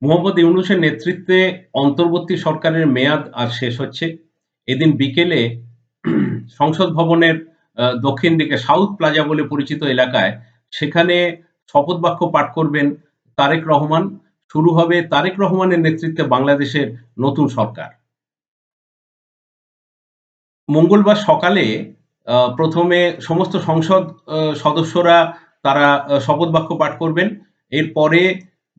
মোহাম্মদ ইউনূসের নেতৃত্বে অন্তর্বর্তী সরকারের মেয়াদ আজ শেষ হচ্ছে। এদিন বিকেলে সংসদ ভবনের দক্ষিণ দিকে সাউথ প্লাজা বলে পরিচিত এলাকায় সেখানে শপথ বাক্য পাঠ করবেন তারেক রহমান। শুরু হবে তারেক রহমানের নেতৃত্বে বাংলাদেশের নতুন সরকার। মঙ্গলবার সকালে প্রথমে সমস্ত সংসদ সদস্যরা তারা শপথ বাক্য পাঠ করবেন। এরপরে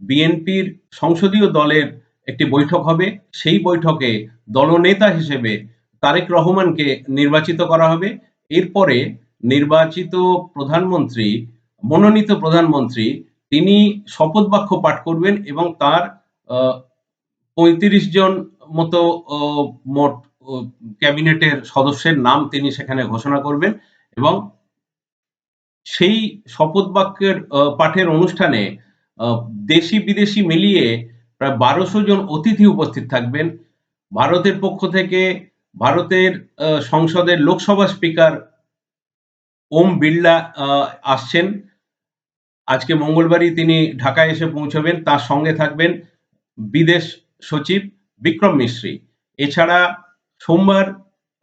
বিএনপির সংসদীয় দলের একটি বৈঠক হবে। সেই বৈঠকে দলনেতা হিসেবে তারেক রহমানকে নির্বাচিত করা হবে। এরপরে নির্বাচিত প্রধানমন্ত্রী, মনোনীত প্রধানমন্ত্রী তিনি শপথ বাক্য পাঠ করবেন এবং তার আ ৩৫ জন মতো ও মোট ক্যাবিনেটের সদস্যের নাম তিনি সেখানে ঘোষণা করবেন এবং সেই শপথ বাক্যের পাঠের অনুষ্ঠানে আ দেশি বিদেশি মিলিয়ে প্রায় ১২০০ জন অতিথি উপস্থিত থাকবেন। ভারতের পক্ষ থেকে ভারতের সংসদের লোকসভা স্পিকার ওম বিড়লা আসছেন। আজকে মঙ্গলবারই তিনি ঢাকায় এসে পৌঁছবেন। তার সঙ্গে থাকবেন বিদেশ সচিব বিক্রম মিশ্রি। এছাড়া সোমবার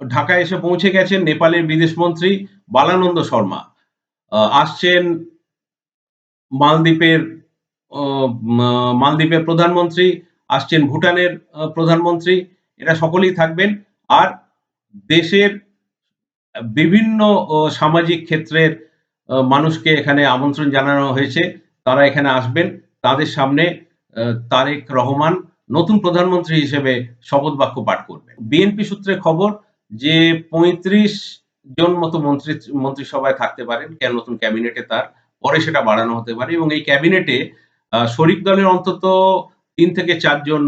ঢাকায় এসে পৌঁছে গেছেন নেপালের বিদেশমন্ত্রী বালানন্দ শর্মা। আসছেন মালদ্বীপের অ মা মালদ্বীপের প্রধানমন্ত্রী, আসছেন ভুটানের প্রধানমন্ত্রী। এরা সকলেই থাকবেন। আর দেশের বিভিন্ন সামাজিক ক্ষেত্রের মানুষকে এখানে আমন্ত্রণ জানানো হয়েছে। তারা এখানে আসবেন। তাদের সামনে তারেক রহমান নতুন প্রধানমন্ত্রী হিসেবে শপথ বাক্য পাঠ করবেন। বিএনপি সূত্রে খবর যে ৩৫ জন মতো মন্ত্রিসভায় থাকতে পারেন নতুন ক্যাবিনেটে তার। পরে সেটা বাড়ানো হতে পারে এবং এই ক্যাবিনেটে শরিক দলের অন্তত ৩ থেকে ৪ জন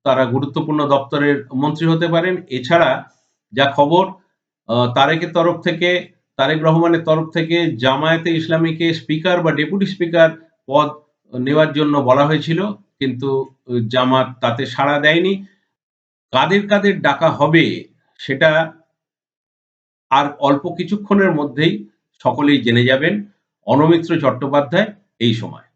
তারা গুরুত্বপূর্ণ দপ্তরের মন্ত্রী হতে পারেন। এছাড়া যা খবর তারেকের তরফ থেকে, তারেক রহমানের তরফ থেকে জামায়াতে ইসলামীকে স্পিকার বা ডেপুটি স্পিকার পদ নেওয়ার জন্য বলা হয়েছিল। কিন্তু জামাত তাতে সাড়া দেয়নি। কাদের, কাদের ডাকা হবে সেটা আর অল্প কিছুক্ষণের মধ্যেই সকলেই জেনে যাবেন। অনমিত্র চট্টোপাধ্যায় এই সময়।